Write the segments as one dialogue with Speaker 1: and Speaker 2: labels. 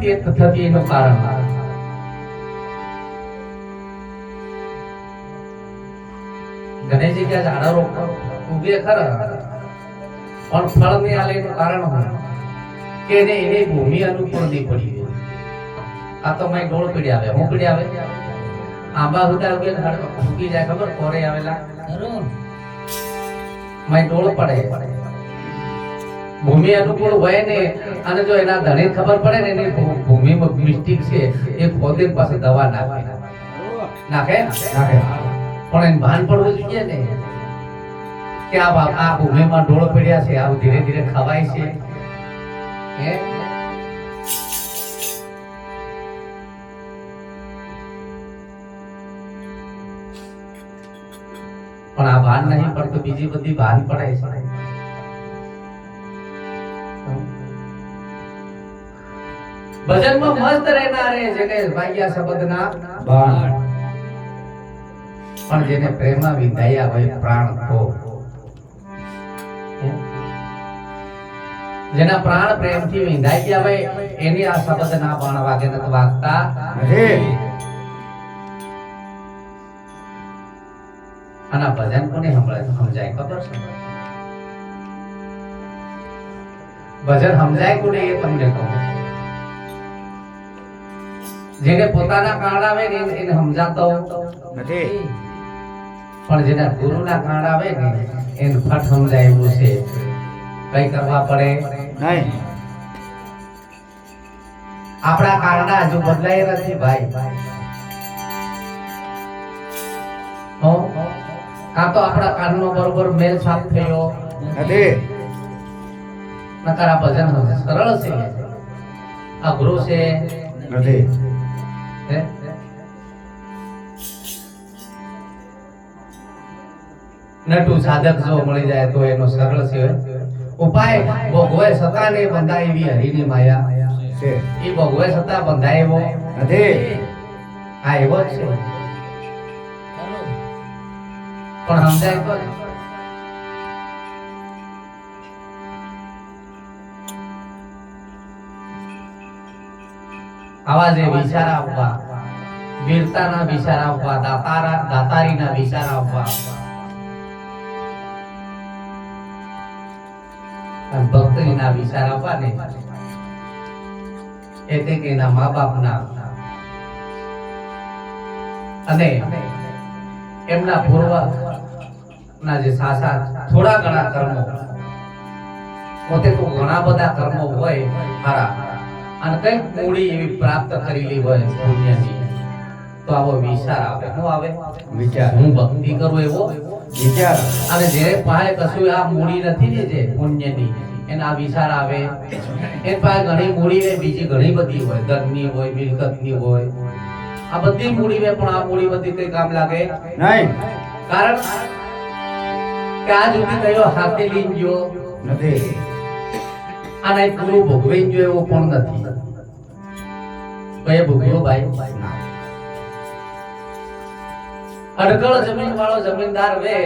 Speaker 1: થતી એનું કારણ ઘણી જગ્યાએ ઝાડો ઉગે ખરા પણ ફળ નહીં આલે એનું કારણ હોય કે એને ભૂમિ અનુકૂળ નહીં પડી. આ તો મેં ગોળ પીડી આવે હું પીડી આવે આંબા ઉતાર ઉગે ઉગી જાય ખબર કોરે આવેલા મેં ડોળ પડે ભૂમિ અનુકૂળ હોય ને અને જો એના ધણી ખબર પડે ને એની ભૂમિમાં મિસ્ટેક છે એ ખોદે પાસે દવા નાખે પણ એને ભાન પડવું જોઈએ ને કે આ ભૂમિમાં ઢોળ પડ્યા છે આ ધીરે ધીરે ખવાય છે પણ આ ભાન નહીં પડતું બીજી બધી ભાન પડે છે. ભજનમાં મસ્ત રહેનારે જેને વાગ્યા શબ્દના બાણ પણ જેને પ્રેમમાં વિંધાયા હોય પ્રાણ ખો જેના પ્રાણ પ્રેમથી વિંધાઈ ગયા હોય એની આ શબ્દના બાણ વાગે નથી વાગતા આના ભજન કોને સમજાય ખબર છે? ભજન સમજાય કોને એ તમને કહું. જેને પોતાના કાળ આવે ને એને સમજાતો નથી પણ જેના ગુરુના કાળ આવે ને એને ફટ સમજાય એવું છે. કઈ કરવા પડે નહીં. આપણા કાળના હજુ બદલાય નથી ભાઈ. કાં તો આપણા કાળનો બરોબર મેલ સાફ થયો નથી નકર આ ભજન સરળ છે અઘરું છે નથી. નટુ સાધક જો મળી જાય તો એનો સરળ છે ઉપાય. ભોગવે છતાં ને બંધાય એવી હરિની માયા છે. એ ભોગવે છતાં બંધાય એવો નથી. આ એવો જ છે પણ સમજાય તો આવા જે વિચાર આપવા વીરતાના વિચાર આપવા દાતારીના વિચાર આપવા ભક્તિના વિચાર આપવા ને એટલે કે એના મા બાપના અને એમના પૂર્વ ના જે સાસા થોડા ઘણા કર્મો પોતે તો ઘણા બધા કર્મો હોય સારા અને કઈક મૂડી એવી પ્રાપ્ત કરેલી હોય પુણ્યની તો આવો વિચાર આવે. શું આવે? વિચાર. હું ભક્તિ કરું એવો વિચાર. અને જે પાસે કશું આ મૂડી નથી ને જે પુણ્યની એના વિચાર આવે. એ પાસે ઘણી મૂડી ને બીજી ઘણી બધી હોય ધનની હોય મિલકતની હોય આ બધી મૂડી મે પણ આ મૂડી બધી કઈ કામ લાગે નહીં. કારણ કે આ સુધી કયો હાથે લઈને ગયો નથી અને પૂરું ભોગવી ગયો એવો પણ નથી. કઈ ભોગવ્યો ભાઈ? અડકળ જમીન વાળો જમીનદાર વે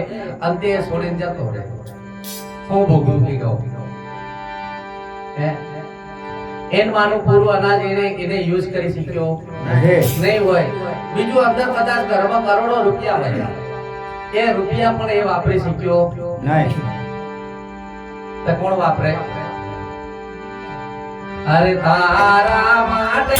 Speaker 1: અંતે છોડીને જતો રહે. હું ભોગવું કે કહું એન માનું પૂરું અનાજ એને યુઝ કરી શક્યો નહીં હોય. બીજું અંદર કદાચ ઘરમાં કરોડો રૂપિયા હોય એ રૂપિયા પણ એ વાપરી શક્યો નહીં. તો કોણ વાપરે? અરે તારા માટે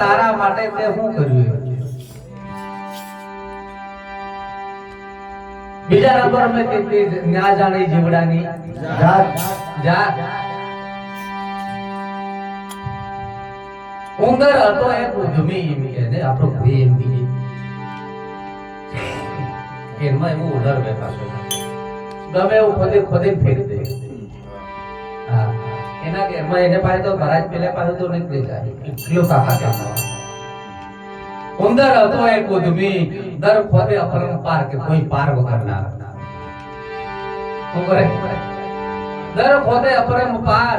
Speaker 1: તારા માટે તે શું કર્યું? બીજા નંબર મેં તે ના જાણી જીવડાની જાત જાત ઉંદર હતો એક ઉદ્યમી એમ કે ને આપણો ભાઈ એમ કીધી એમાં એવું ઉંદર બેઠા ગમે એવું ખોદે ખોદે ફેરી દે. હા એના કે એમાં એને પાસે તો મહારાજ પેલે પાસે તો નીકળી જાય એટલો તાકાત એમાં. ઉંદર હતો એક ઉદ્યમી દર ખોદે અપરંપાર કે કોઈ પાર વગર ના. શું કરે? દર ખોદે અપરંપાર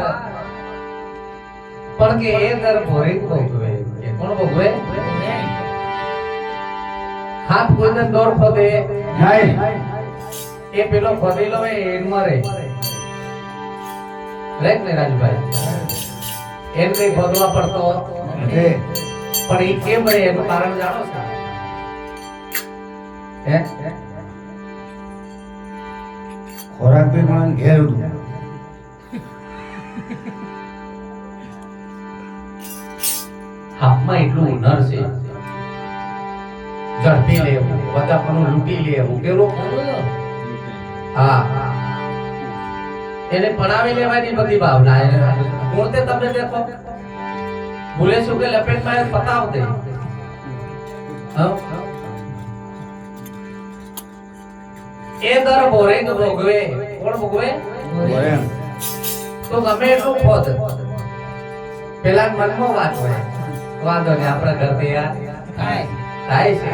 Speaker 1: પણ કે એ દર ભોરી ભોગવે. કે કોણ ભોગવે? હાથ કોઈને દોર ખોદે નહીં એ પેલો ખોદેલો એ મરે રેક ને રાજભાઈ એમ કઈ ખોદવા પડતો પણ એ કેમ રહે એનું કારણ જાણો છો? હે
Speaker 2: ખોરાક બી મને ઘેર
Speaker 1: હાથમાં એટલું હુનર છે ઝડપી લેવું બધાનું લૂંટી લેવું કેવું. હા એને પડાવી લેવાની બધી ભાવના ગુણ તે તમે દેખો ભૂલે શું કે લપેટમાં પતાવ દે. એ દર ભોરે ભોગવે. કોણ ભોગવે? તો ગમે એટલું ખોદ પેલા મનમાં વાત હોય વાંધો નહીં આપણા ઘરથી યાર થાય છે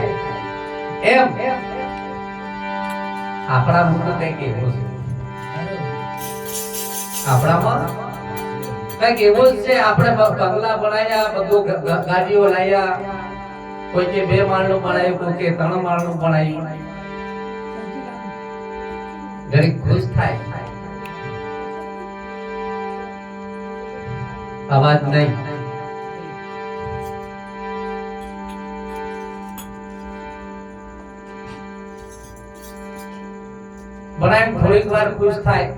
Speaker 1: એમ આપણા મુખ કઈક એવું છે આપણામાં કઈક એવું જ છે. આપણે બંગલા બનાવ્યા બધું ગાડીઓ લાવ્યા કોઈ કે 2 માળનું બનાવ્યું કોઈ કે 3 માળનું બનાવ્યું ગરીબ ખુશ થાય. અવાજ નહીં બનાવી થોડીક વાર ખુશ થાય.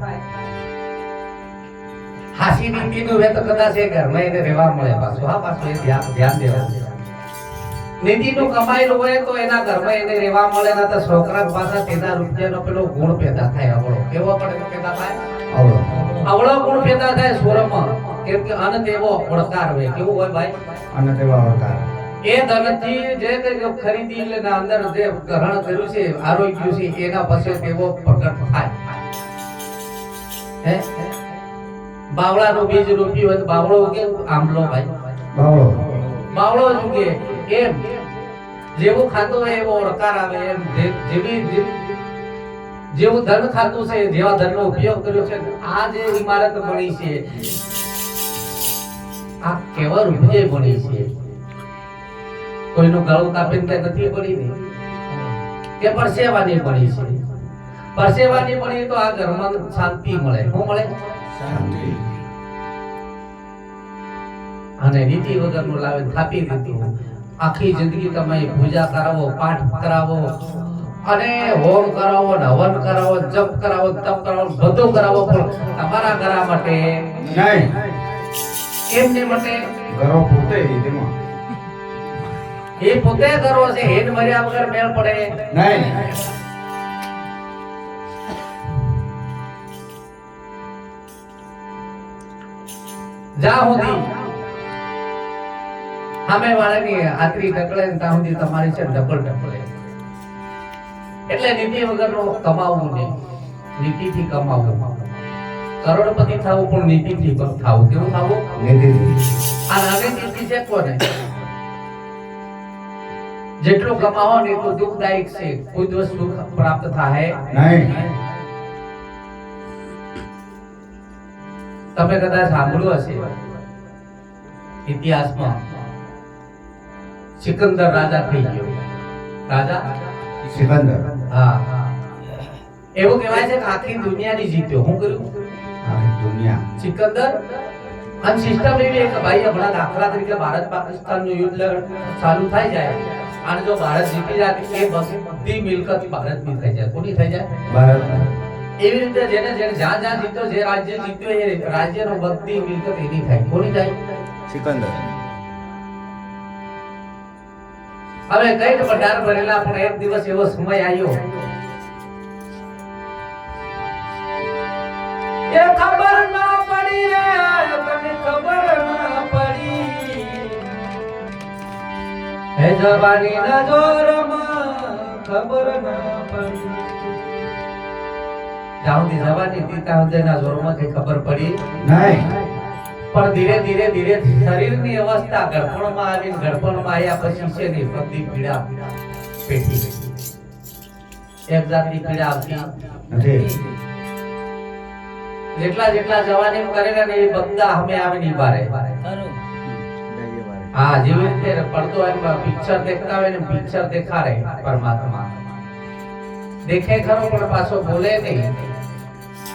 Speaker 1: હાસી નીતિનું વે તો કદાચ એ ઘરમાં એને રહેવા મળે પાછું. હા પાછું એ ધ્યાન દેવું. નીતિનું કમાયેલું હોય તો એના ઘરમાં એને રહેવા મળે ના તો છોકરા પાછા તેના રૂપિયાનો પેલો ગુણ પેદા થાય. આવડો કેવો પડે તો પેદા થાય આવડો ગુણ પેદા થાય સ્વરમાં. કેમ કે અન તેવો ઓળકાર હોય. કેવું હોય ભાઈ?
Speaker 2: અને તેવા અવતાર
Speaker 1: એ ધનથી જે કઈ ખરીદી એટલે અંદર જે ગ્રહણ કર્યું છે આરોગ્ય છે એના પછી તેવો પ્રગટ થાય. હે બાવળાનું બીજ રોપ્યું હોય તો બાવળો ઉગે આંબલો ભાઈ બાવળો જ ઉગે. એમ જેવું ખાતું હોય એવો ઓળકાર આવે. એમ જેવું ધન ખાતું છે જેવા ધનનો ઉપયોગ કર્યો છે આ જે ઇમારત બની છે આ કેવા રૂપિયે બની છે. કોઈનું ગળું કાપીને નથી પડી ને કે પરસેવાની પડી છે. પરસેવાની પડી તો આ ઘરમાં શાંતિ મળે. શું મળે?
Speaker 2: શાંતિ.
Speaker 1: અને નીતિ વગરનું લાવે થાપી દીધું. આખી જિંદગી તમે પૂજા કરાવો પાઠ કરાવો અને હોમ કરાવો ને હવન કરાવો જપ કરાવો તપ કરાવો બધું કરાવો પણ તમારા ઘરા માટે
Speaker 2: નહીં.
Speaker 1: એમને માટે
Speaker 2: ઘરો પોતે તેમાં
Speaker 1: એ પોતે કરો છે હેડ મર્યા વગર મેળ પડે
Speaker 2: નહીં.
Speaker 1: જ્યાં સુધી સામે વાળાની આતરી ઢકલે ને ત્યાં સુધી તમારી છે ડબલ ઢકલે. એટલે નીતિ વગરનું કમાવું નહીં, નીતિથી કમાવું. કરોડપતિ થવું પણ નીતિથી થવું. કેવું થવું?
Speaker 2: નીતિથી.
Speaker 1: આ નાની નીતિ છે કોને? જેટલું કમાવો ને એટલું દુઃખદાયક છે. કોઈ દિવસ સુખ પ્રાપ્ત થાય
Speaker 2: નહીં.
Speaker 1: તમે કદાચ સાંભળ્યું હશે ઇતિહાસમાં સિકંદર રાજા થઈ ગયો. રાજા
Speaker 2: સિકંદર.
Speaker 1: હા એવું કહેવાય છે કે આખી દુનિયાની જીત્યો. શું કર્યું?
Speaker 2: આખી દુનિયા.
Speaker 1: સિકંદર અને સિસ્ટમ એવી એક ભાઈ હમણાં દાખલા તરીકે ભારત પાકિસ્તાનનું યુદ્ધ ચાલુ થઈ જાય અને જો ભારત જીતી જાય એ બધી મિલકત ભારતની થઈ જાય. કોની થઈ જાય?
Speaker 2: ભારત.
Speaker 1: એવી રીતે જેને જેને જ્યાં જીત્યો જે રાજ્ય જીત્યો એ રાજ્યનો બધી મિલકત એની થાય. કોની થાય?
Speaker 2: સિકંદર.
Speaker 1: હવે કઈક ભંડાર ભરેલા પણ એક દિવસ એવો સમય આવ્યો એ ખબર ના પડી રે તને ખબર ના પડી હે જવાની ના જોરમાં ખબર ના પડી જાઉંદી જવાની તીતા હૃદયના જોરમાં કઈ ખબર પડી
Speaker 2: નહીં
Speaker 1: પણ ધીરે ધીરે ધીરે શરીરની અવસ્થા ગળપણમાં આવીને ગળપણમાં આવ્યા પછી છે ને બધી પીડા પેટી એક જાતની પીડા આવતી
Speaker 2: નથી
Speaker 1: જેટલા જેટલા જવાની કરેલા ને એ બધા અમે આવે નિભારે હા જેવી રીતે પડતો એમાં પિક્ચર દેખતા હોય ને પિક્ચર દેખાડે પરમાત્મા દેખે ખરો પણ પાછો બોલે નહીં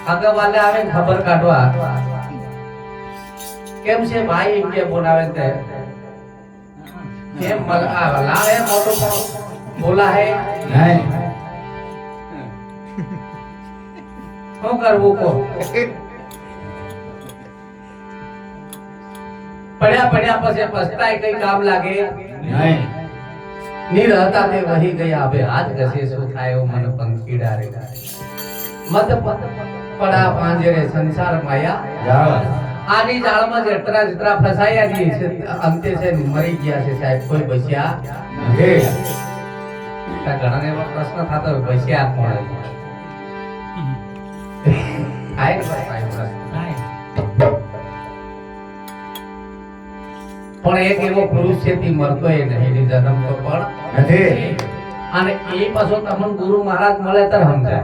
Speaker 1: આગળ વાલે આવે ને ખબર કાઢવા કેમ છે ભાઈ એમ કે બોલાવે તે કેમ લાવે મોટો પણ બોલા હે
Speaker 2: નહીં
Speaker 1: શું કરવું કો પડ્યા પડ્યા પછી પછતાય કઈ કામ લાગે
Speaker 2: નહીં
Speaker 1: નિરહતા તે વહી ગયા હવે હાથ ઘસે શું થાય એવું મને પંખીડા રે મત પડા પાંજરે સંસાર માયા
Speaker 2: જાઓ
Speaker 1: આની જાળમાં જેટલા જેટલા ફસાયા છે અંતે છે મરી ગયા છે સાહેબ કોઈ બચ્યા
Speaker 2: નથી
Speaker 1: ઘણા એવો પ્રશ્ન થતો હોય બચ્યા કોણ થાય ને પ્રશ્ન પણ એક એવો પુરુષ છે તે મરતો એ નહીં ની જન્મ તો પણ
Speaker 2: નથી
Speaker 1: અને એ પાછો તમને ગુરુ મહારાજ મળે ત્યારે સમજાય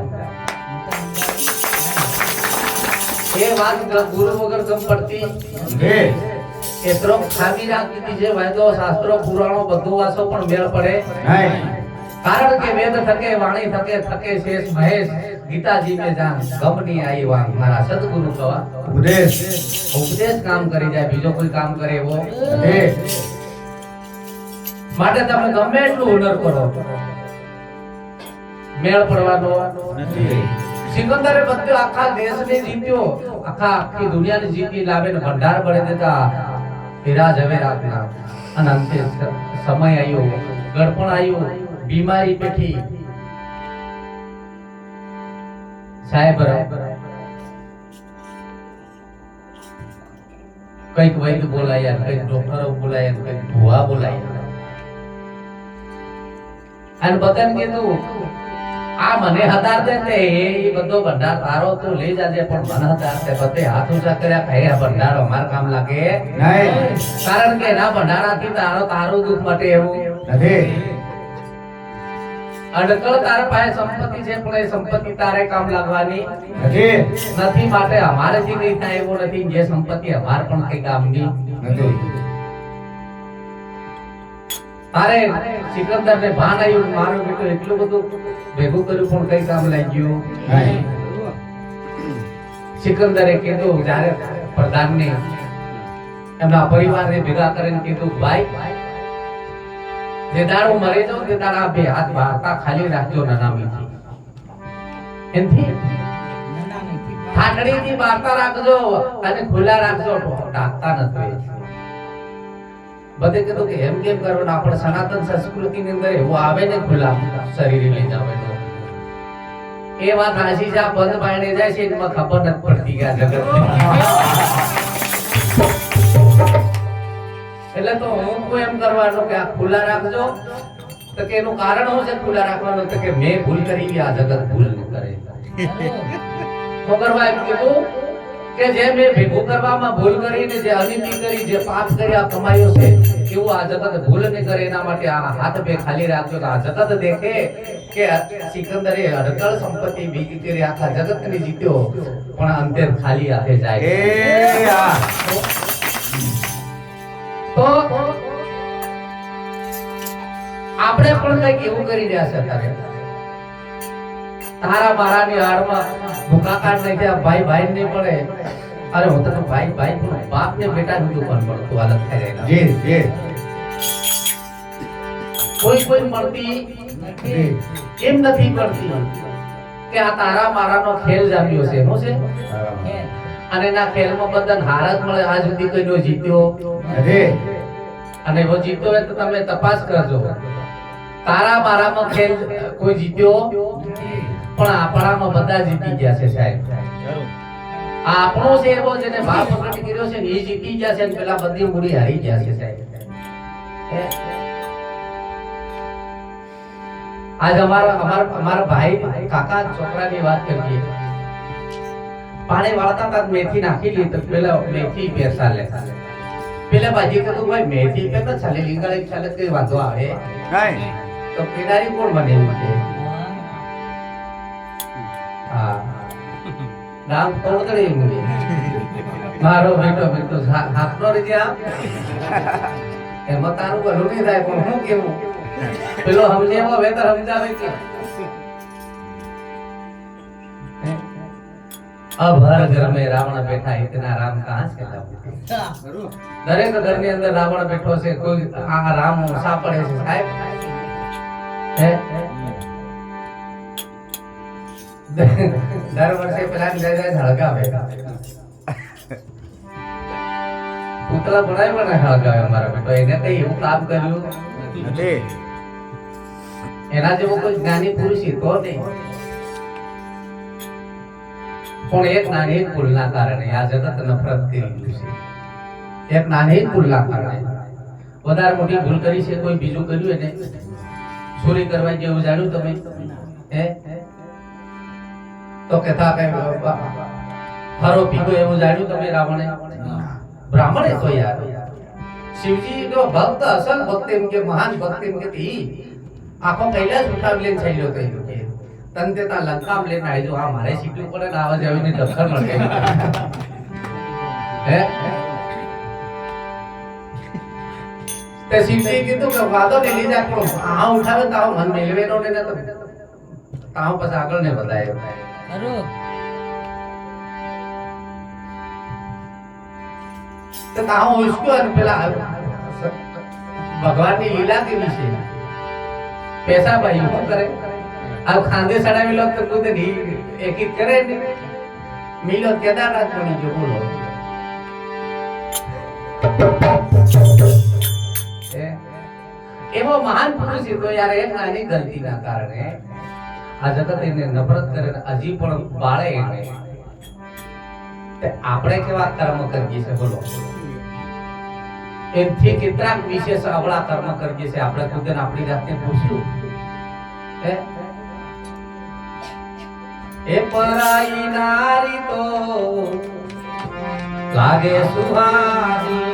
Speaker 1: એ વાત ગુરુ વગર કમ પડતી
Speaker 2: નથી
Speaker 1: એ ત્રમ ખામી રાખતી છે વેદો શાસ્ત્રો પુરાણો બધું વાસો પણ મેળ પડે
Speaker 2: નહીં
Speaker 1: કારણ કે વેદ થકે વાણી થકે થકે શેષ મહેશ ગીતાજી में जान गम नहीं आई वांग મારા સદગુરુ કવા
Speaker 2: ઉપદેશ
Speaker 1: ઉપદેશ કામ કરી જાય બીજો કોઈ કામ કરે એવો
Speaker 2: નથી
Speaker 1: માટે તમે ગમે એટલું હુનર કરો મેળ પડવાનો
Speaker 2: નથી
Speaker 1: સિકંદરે બધો આખા દેશને જીત્યો આખી દુનિયાને જીતી લાવે ને ભંડાર ભરી દેતા હીરા જવેરાતના અને અંતે સમય આવ્યો ગળપણ આવ્યું બીમારી પેઠી સાહેબ કઈક વૈદ બોલાયા કઈક ડોક્ટરો બોલાયા કઈક ભુવા બોલાયા અને બધાને કીધું આ મને હતાર દે તે એ બધો ભંડાર તારો તું લઈ જાજે પણ મને હતાર દે બધે હાથ ઊંચા કર્યા કહે આ ભંડાર અમાર કામ લાગે
Speaker 2: નહીં
Speaker 1: કારણ કે એના ભંડારાથી તારું દુઃખ મટે એવું
Speaker 2: નથી
Speaker 1: અડકળ તારા પાસે સંપત્તિ છે પણ એ સંપત્તિ તારે કામ લાગવાની
Speaker 2: નથી
Speaker 1: નથી માટે અમારે જે કઈ થાય એવું નથી જે સંપત્તિ અમાર પણ કઈ કામની
Speaker 2: નથી
Speaker 1: તારે સિકંદર ને ભાન આવ્યું મારું બેટું એટલું બધું ભેગું કર્યું પણ કઈ કામ લાગ્યું
Speaker 2: નહીં
Speaker 1: સિકંદરે કીધું જ્યારે પ્રધાનને એમના પરિવારને ભેગા કરીને કીધું ભાઈ જે દાડો મરે જાવ તે દાડા બે હાથ વાર્તા ખાલી રાખજો નનામીથી એનથી ઠાકડીથી વાર્તા રાખજો અને ખુલ્લા રાખજો ઢાંકતા નથી બધે કીધું કે એમ કેમ કરો આપણે સનાતન સંસ્કૃતિની અંદર એવું આવે ને ખુલ્લા શરીરે લઈ જાવ એ વાત હાસી છે આ બંધ પાણી જાય છે એમાં ખબર નથી પડતી કે આ જગત એટલે તો હું કોઈ એમ કરવાનો કે આ ખુલ્લા રાખજો તો કે એનું કારણ શું છે ખુલ્લા રાખવાનું તો કે મેં ભૂલ કરી આ જગત ભૂલ ન કરે તો કરવા એમ કીધું કે જે મેં ભેગું કરવામાં ભૂલ કરીને જે અનિતિ કરી જે પાપ કર્યા કમાયો છે એવું આ જગત ભૂલ ન કરે એના માટે આ હાથ બે ખાલી રાખજો તો આ જગત દેખે કે સિકંદરે અડકળ સંપત્તિ ભેગી કરી આખા જગતને જીત્યો પણ અંતે ખાલી હાથે જાય
Speaker 2: એ આ
Speaker 1: તો આપણે પણ કઈક એવું કરી રહ્યા છે અત્યારે તારા મારાની આડમાં ભૂકાકાટ નહીં થયા ભાઈ ભાઈ ને પડે અરે હું તને ભાઈ ભાઈ પણ બાપ ને બેટા નું પણ પડતું હાલત થઈ જાય
Speaker 2: જી જી
Speaker 1: કોઈ મળતી કેમ નથી કરતી કે આ તારા મારાનો ખેલ જામ્યો છે શું છે અને એના ખેલમાં બધાને હાર જ મળે આજ સુધી કોઈનો જીત્યો
Speaker 2: નથી
Speaker 1: અને એવો જીતો હોય તો તમે તપાસ કરજો તારા મારામાં ખેલ કોઈ જીત્યો પણ આપણામાં બધા જીતી ગયા છે સાહેબ. આ આપણો છે એવો જેને ભાવ પ્રગટ કર્યો છે ને એ જીતી ગયા છે ને પેલા બધી મૂડી હારી ગયા છે સાહેબ. આજ અમારા ભાઈ કાકા છોકરાની વાત કરીએ. પાણી વાળતા તા મેથી નાખી લી તો પેલા મેથી પેસા લે. પેલા બાજી કીધું ભાઈ મેથી પે તો ચાલે લીંગળી ચાલે કઈ વાંધો આવે
Speaker 2: નહીં.
Speaker 1: તો પીનારી કોણ બને છે? હા નામ કોણ કરે મુજે મારો બેટો હાથનો રીજ્યા એમાં તારું ભલું નહીં થાય પણ હું કેવું પેલો સમજે એમાં વેતર સમજાવે કે अब हर घर में रावण बैठा इतना राम कहां से लाऊं? दरेक घर ની અંદર રાવણ બેઠો છે. કોઈ આ રામ ઓછા પડે છે સાહેબ. દર વર્ષે પેલા લઈ જાય હળગાવે. પુતળા બનાવ્યો ને હળગાવે અમારા બેટો. એને કઈ એવું કામ કર્યું
Speaker 2: નથી.
Speaker 1: એના જેવો કોઈ જ્ઞાની પુરુષ તો નહીં. પણ એક નાની ભૂલના કારણે આ જગત નફરત થઈ ગયું છે. એક નાની ભૂલના કારણે વધારે મોટી ભૂલ કરી છે. કોઈ બીજું કર્યું એને ચોરી કરવા જેવું જાણ્યું તમે તો કહેતા કે ખરો પીધો એવું જાણ્યું તમે રાવણે? બ્રાહ્મણે તો યાર શિવજી જો ભક્ત અસલ ભક્ત એમ કે મહાન ભક્ત એમ કે આખો કૈલાસ ઉઠાવી લઈને ચાલ્યો થયો કે તંતે તા લંકામ લઈને આવી જો આ મારે શીખવું પડે ને આવા જાવીને દફતર મળે હે તે શિવજી કીધું કે વાદો ને લીધા પણ આ ઉઠાવે તાવ મન મેલવેનો ને તો તાવ પછી આગળ ને વધાય તો તાવ ઉસક્યો અને પેલા ભગવાનની લીલા કેવી છે. પૈસા ભાઈ શું કરે આ ખાંદે સડાવેલો તો ખુદ એકી કરે ને મિલો કેદારનાથ બની ગયો. બોલો એવો મહાન પુરુષ તો યાર એક નાની ગલતીના કારણે આ જગત એને નફરત કરે હજી પણ બાળે એને. આપણે કેવા કર્મ કરીએ છે બોલો? એનથી કેટલાક વિશેષ આપણા કર્મ કરીએ છે. આપણે ખુદ આપણી જાતને પૂછ્યું એ પરાઈ નારી તો લાગે સુહાની